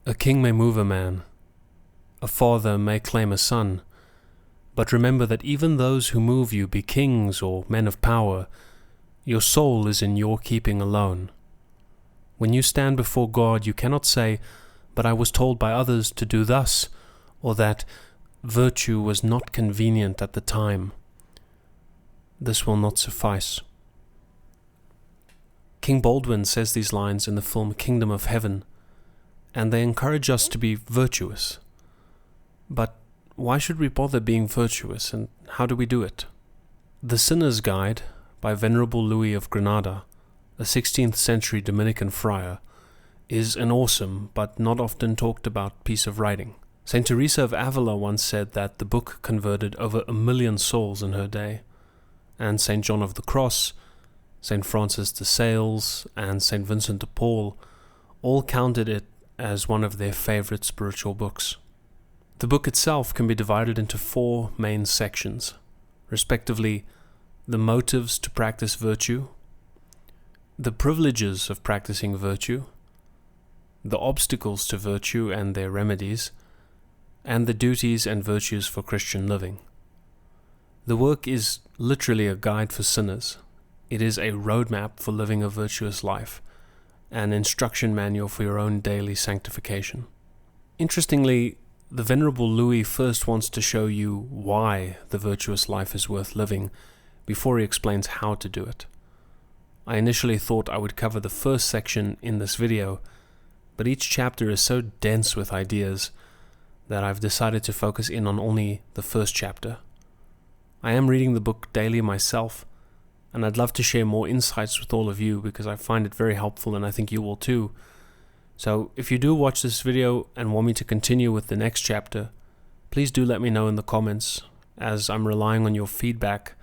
A king may move a man, a father may claim a son, but remember that even those who move you be kings or men of power, your soul is in your keeping alone. When you stand before God, you cannot say, "But I was told by others to do thus," or that virtue was not convenient at the time. This will not suffice. King Baldwin says these lines in the film Kingdom of Heaven, and they encourage us to be virtuous. But why should we bother being virtuous, and how do we do it? The Sinner's Guide by Venerable Louis of Granada, a 16th century Dominican friar, is an awesome but not often talked about piece of writing. Saint Teresa of Avila once said that the book converted over 1 million souls in her day, and Saint John of the Cross, Saint Francis de Sales, and Saint Vincent de Paul all counted it as one of their favorite spiritual books. The book itself can be divided into 4 main sections, respectively: the motives to practice virtue, the privileges of practicing virtue, the obstacles to virtue and their remedies, and the duties and virtues for Christian living. The work is literally a guide for sinners. It is a roadmap for living a virtuous life, an instruction manual for your own daily sanctification. Interestingly, the Venerable Louis first wants to show you why the virtuous life is worth living before he explains how to do it. I initially thought I would cover the first section in this video, but each chapter is so dense with ideas that I've decided to focus in on only the first chapter. I am reading the book daily myself, and I'd love to share more insights with all of you because I find it very helpful and I think you will too. So if you do watch this video and want me to continue with the next chapter, please do let me know in the comments, as I'm relying on your feedback,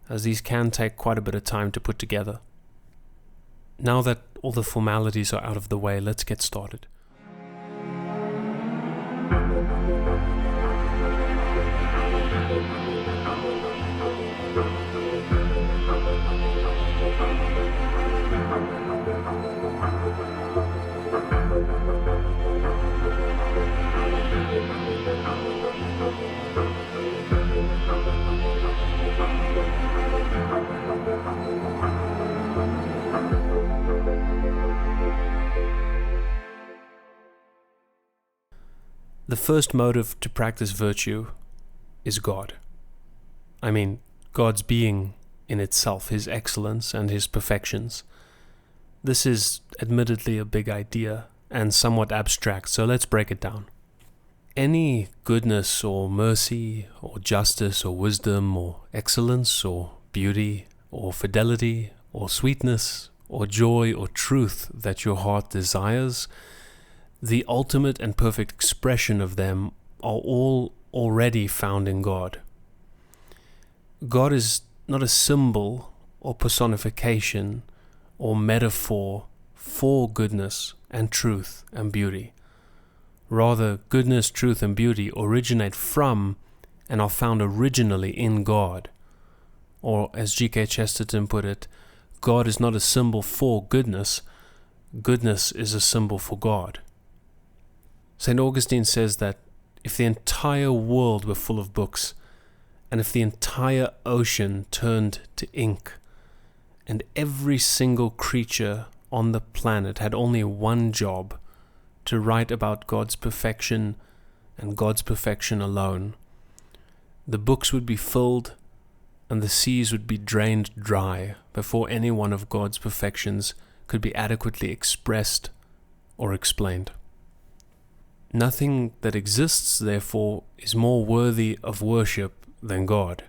as these can take quite a bit of time to put together. Now that all the formalities are out of the way, let's get started. The first motive to practice virtue is God. I mean, God's being in itself, His excellence and His perfections. This is admittedly a big idea and somewhat abstract, so let's break it down. Any goodness or mercy or justice or wisdom or excellence or beauty or fidelity or sweetness or joy or truth that your heart desires, the ultimate and perfect expression of them are all already found in God. God is not a symbol or personification or metaphor for goodness and truth and beauty. Rather, goodness, truth, and beauty originate from and are found originally in God. Or, as G.K. Chesterton put it, God is not a symbol for goodness, goodness is a symbol for God. St. Augustine says that if the entire world were full of books, and if the entire ocean turned to ink, and every single creature on the planet had only one job, to write about God's perfection and God's perfection alone, the books would be filled and the seas would be drained dry before any one of God's perfections could be adequately expressed or explained. Nothing that exists, therefore, is more worthy of worship than God.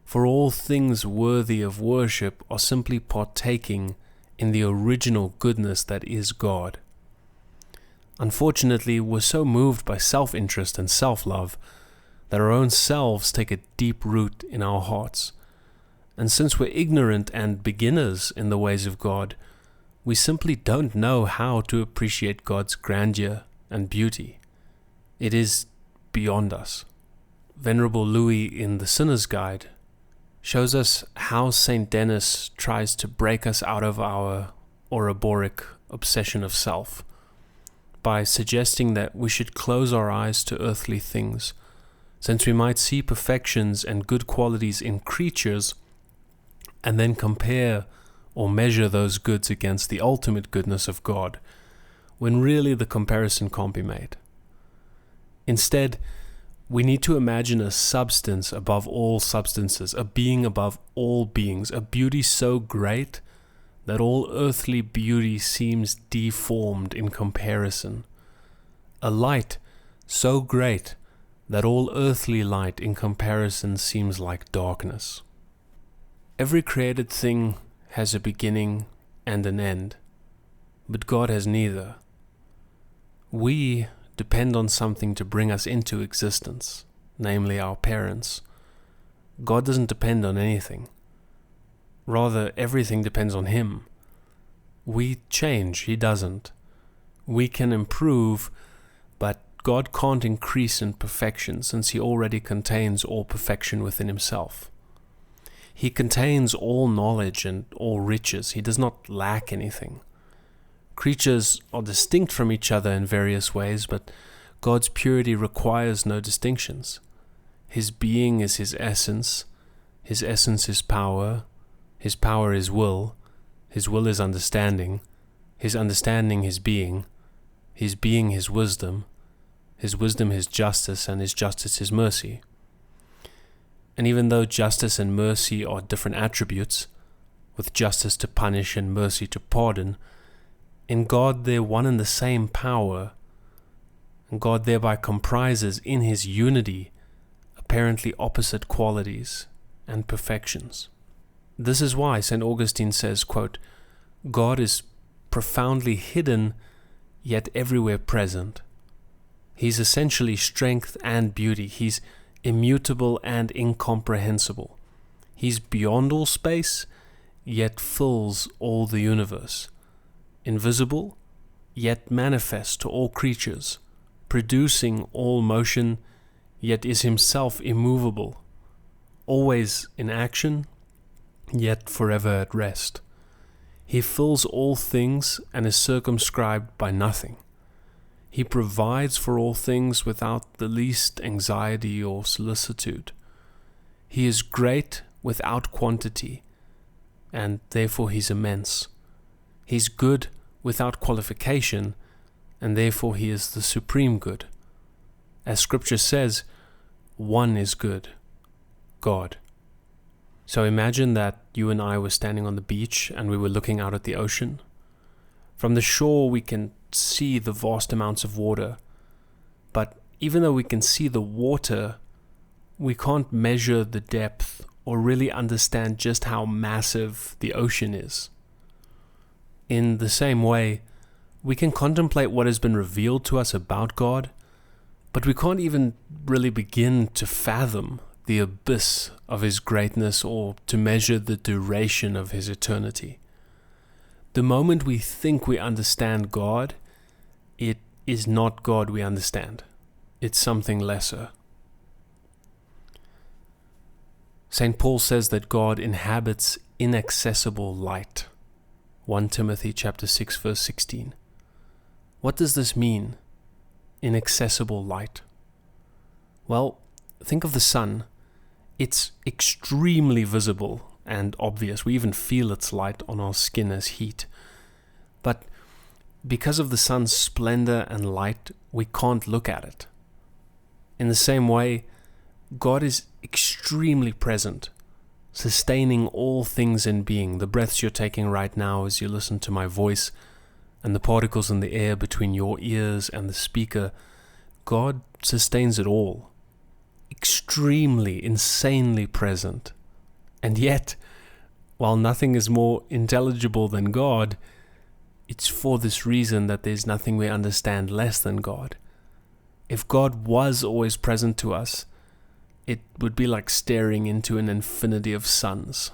For all things worthy of worship are simply partaking in the original goodness that is God. Unfortunately, we're so moved by self-interest and self-love that our own selves take a deep root in our hearts. And since we're ignorant and beginners in the ways of God, we simply don't know how to appreciate God's grandeur and beauty. It is beyond us. Venerable Louis in The Sinner's Guide shows us how Saint Denis tries to break us out of our Ouroboros obsession of self by suggesting that we should close our eyes to earthly things, since we might see perfections and good qualities in creatures and then compare or measure those goods against the ultimate goodness of God, when really the comparison can't be made. Instead, we need to imagine a substance above all substances, a being above all beings, a beauty so great that all earthly beauty seems deformed in comparison, a light so great that all earthly light in comparison seems like darkness. Every created thing has a beginning and an end, but God has neither. We depend on something to bring us into existence, namely our parents. God doesn't depend on anything. Rather, everything depends on Him. We change, He doesn't. We can improve, but God can't increase in perfection, since He already contains all perfection within Himself. He contains all knowledge and all riches. He does not lack anything. Creatures are distinct from each other in various ways, but God's purity requires no distinctions. His being is His essence is power, His power is will is understanding, His understanding His being His wisdom His justice, and His justice His mercy. And even though justice and mercy are different attributes, with justice to punish and mercy to pardon, in God they're one and the same power, and God thereby comprises in His unity apparently opposite qualities and perfections. This is why St. Augustine says, quote, God is profoundly hidden, yet everywhere present. He's essentially strength and beauty. He's immutable and incomprehensible. He's beyond all space, yet fills all the universe. Invisible, yet manifest to all creatures, producing all motion, yet is Himself immovable, always in action, yet forever at rest. He fills all things and is circumscribed by nothing. He provides for all things without the least anxiety or solicitude. He is great without quantity, and therefore He's immense. He's good without qualification, and therefore He is the supreme good. As Scripture says, one is good, God. So imagine that you and I were standing on the beach and we were looking out at the ocean. From the shore we can see the vast amounts of water, but even though we can see the water, we can't measure the depth or really understand just how massive the ocean is. In the same way, we can contemplate what has been revealed to us about God, but we can't even really begin to fathom the abyss of His greatness or to measure the duration of His eternity. The moment we think we understand God, it is not God we understand. It's something lesser. St. Paul says that God inhabits inaccessible light. 1 Timothy chapter 6 verse 16. What does this mean? Inaccessible light. Well, think of the sun. It's extremely visible and obvious. We even feel its light on our skin as heat. But because of the sun's splendor and light, we can't look at it. In the same way, God is extremely present, sustaining all things in being. The breaths you're taking right now as you listen to my voice and the particles in the air between your ears and the speaker, God sustains it all. Extremely, insanely present. And yet, while nothing is more intelligible than God, it's for this reason that there's nothing we understand less than God. If God was always present to us, it would be like staring into an infinity of suns.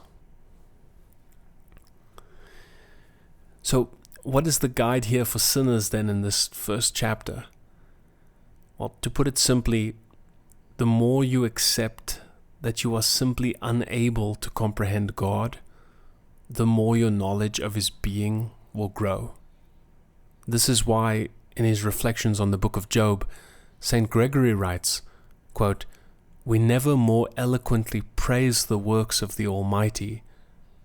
So, what is the guide here for sinners then in this first chapter? Well, to put it simply, the more you accept that you are simply unable to comprehend God, the more your knowledge of His being will grow. This is why in his reflections on the book of Job, St. Gregory writes, quote, "We never more eloquently praise the works of the Almighty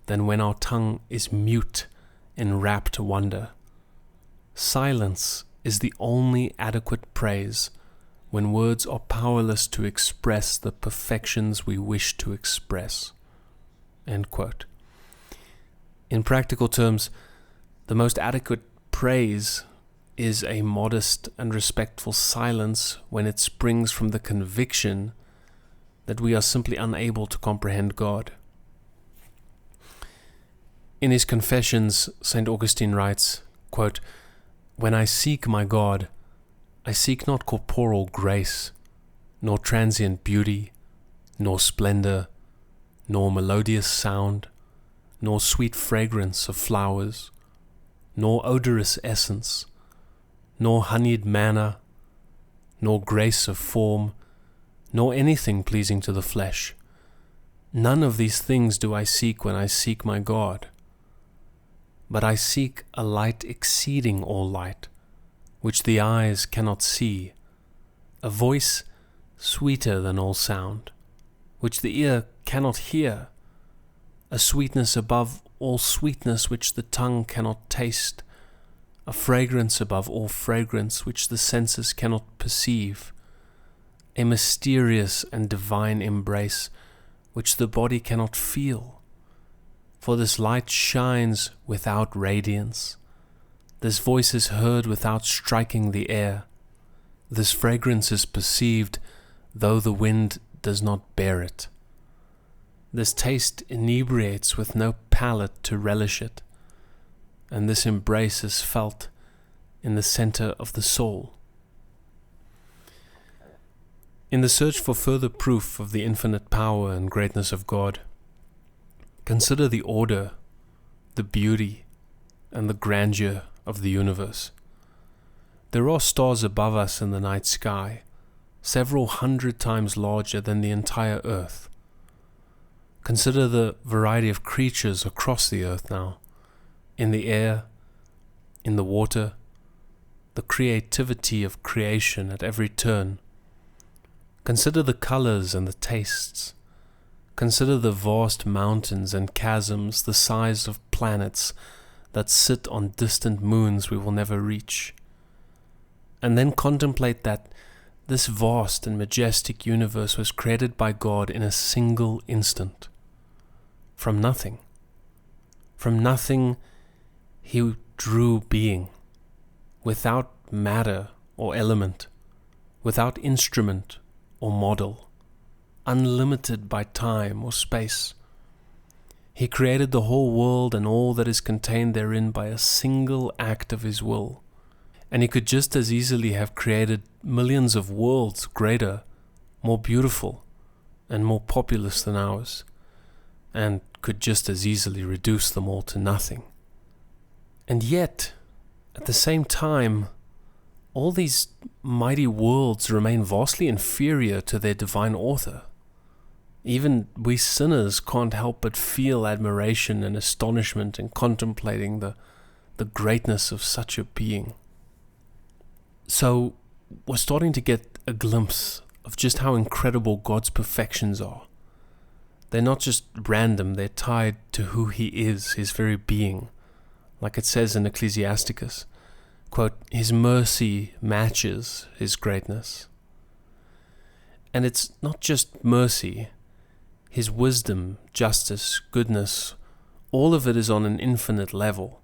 than when our tongue is mute in rapt wonder. Silence is the only adequate praise when words are powerless to express the perfections we wish to express." End quote. In practical terms, the most adequate praise is a modest and respectful silence when it springs from the conviction that we are simply unable to comprehend God. In his Confessions, St. Augustine writes, quote, "When I seek my God, I seek not corporal grace, nor transient beauty, nor splendor, nor melodious sound, nor sweet fragrance of flowers, nor odorous essence, nor honeyed manna, nor grace of form, nor anything pleasing to the flesh. None of these things do I seek when I seek my God. But I seek a light exceeding all light, which the eyes cannot see, a voice sweeter than all sound, which the ear cannot hear, a sweetness above all sweetness which the tongue cannot taste, a fragrance above all fragrance which the senses cannot perceive, a mysterious and divine embrace which the body cannot feel. For this light shines without radiance, this voice is heard without striking the air, this fragrance is perceived though the wind does not bear it. This taste inebriates with no palate to relish it, and this embrace is felt in the center of the soul." In the search for further proof of the infinite power and greatness of God, consider the order, the beauty, and the grandeur of the universe. There are stars above us in the night sky, several hundred times larger than the entire earth. Consider the variety of creatures across the earth now, in the air, in the water, the creativity of creation at every turn. Consider the colors and the tastes. Consider the vast mountains and chasms the size of planets that sit on distant moons we will never reach. And then contemplate that this vast and majestic universe was created by God in a single instant. From nothing. From nothing, He drew being, without matter or element, without instrument or model, unlimited by time or space. He created the whole world and all that is contained therein by a single act of His will. And He could just as easily have created millions of worlds greater, more beautiful, and more populous than ours, and could just as easily reduce them all to nothing. And yet, at the same time, all these mighty worlds remain vastly inferior to their divine author. Even we sinners can't help but feel admiration and astonishment in contemplating the greatness of such a being. So, we're starting to get a glimpse of just how incredible God's perfections are. They're not just random, they're tied to who He is, His very being. Like it says in Ecclesiasticus, quote, "His mercy matches His greatness." And it's not just mercy, His wisdom, justice, goodness, all of it is on an infinite level.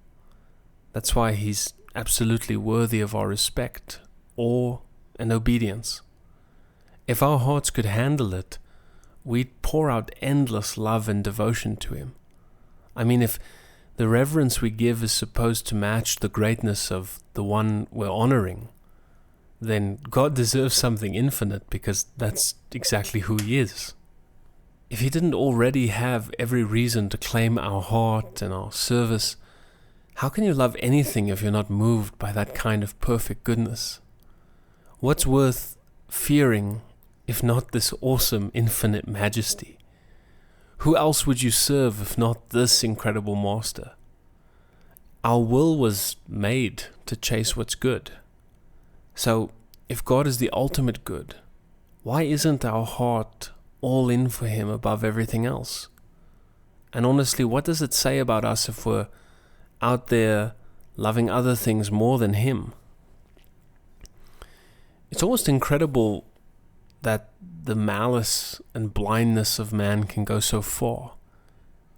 That's why He's absolutely worthy of our respect, awe, and obedience. If our hearts could handle it, we'd pour out endless love and devotion to Him. I mean, if the reverence we give is supposed to match the greatness of the one we're honoring, then God deserves something infinite, because that's exactly who He is. If He didn't already have every reason to claim our heart and our service, how can you love anything if you're not moved by that kind of perfect goodness? What's worth fearing if not this awesome infinite majesty? Who else would you serve if not this incredible Master? Our will was made to chase what's good, So, if God is the ultimate good, why isn't our heart all in for Him above everything else? And honestly, what does it say about us if we're out there loving other things more than Him? It's almost incredible that the malice and blindness of man can go so far.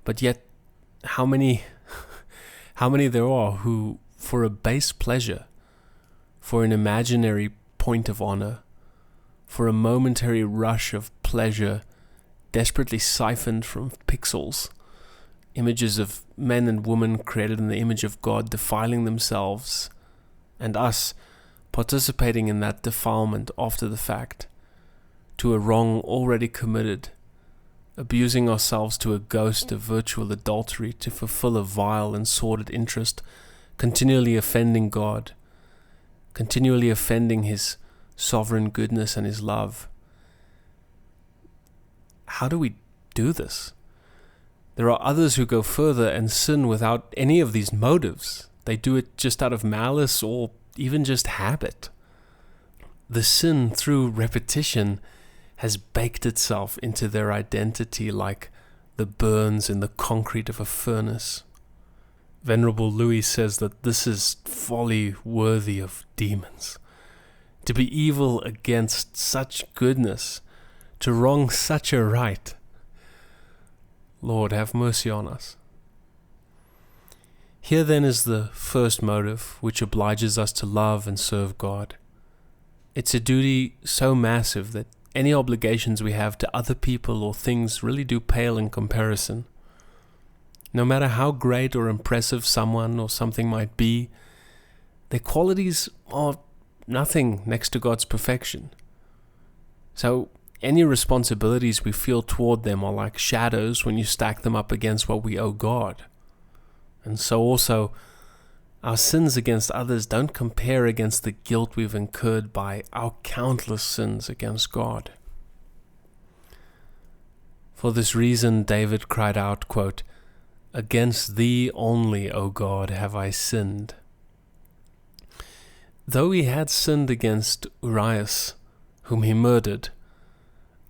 But yet, how many there are who, for a base pleasure, for an imaginary point of honor, for a momentary rush of pleasure desperately siphoned from pixels, images of men and women created in the image of God defiling themselves, and us participating in that defilement after the fact, to a wrong already committed, abusing ourselves to a ghost of virtual adultery to fulfill a vile and sordid interest, continually offending God, continually offending His sovereign goodness and His love. How do we do this? There are others who go further and sin without any of these motives. They do it just out of malice or even just habit. The sin, through repetition, has baked itself into their identity like the burns in the concrete of a furnace. Venerable Louis says that this is folly worthy of demons. To be evil against such goodness, to wrong such a right. Lord, have mercy on us. Here then is the first motive which obliges us to love and serve God. It's a duty so massive that any obligations we have to other people or things really do pale in comparison. No matter how great or impressive someone or something might be, their qualities are nothing next to God's perfection. So any responsibilities we feel toward them are like shadows when you stack them up against what we owe God. And so also, our sins against others don't compare against the guilt we've incurred by our countless sins against God. For this reason, David cried out, quote, "Against thee only, O God, have I sinned." Though he had sinned against Urias, whom he murdered,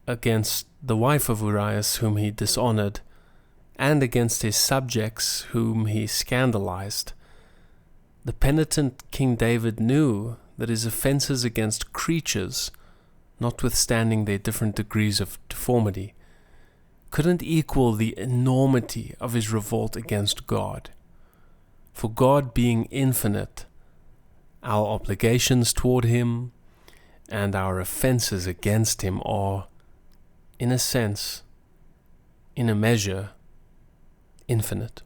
against the wife of Urias, whom he dishonored, and against his subjects, whom he scandalized, the penitent King David knew that his offenses against creatures, notwithstanding their different degrees of deformity, couldn't equal the enormity of his revolt against God. For God being infinite, our obligations toward Him and our offenses against Him are, in a sense, in a measure, infinite.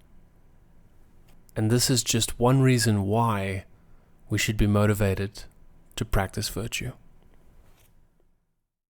And this is just one reason why we should be motivated to practice virtue.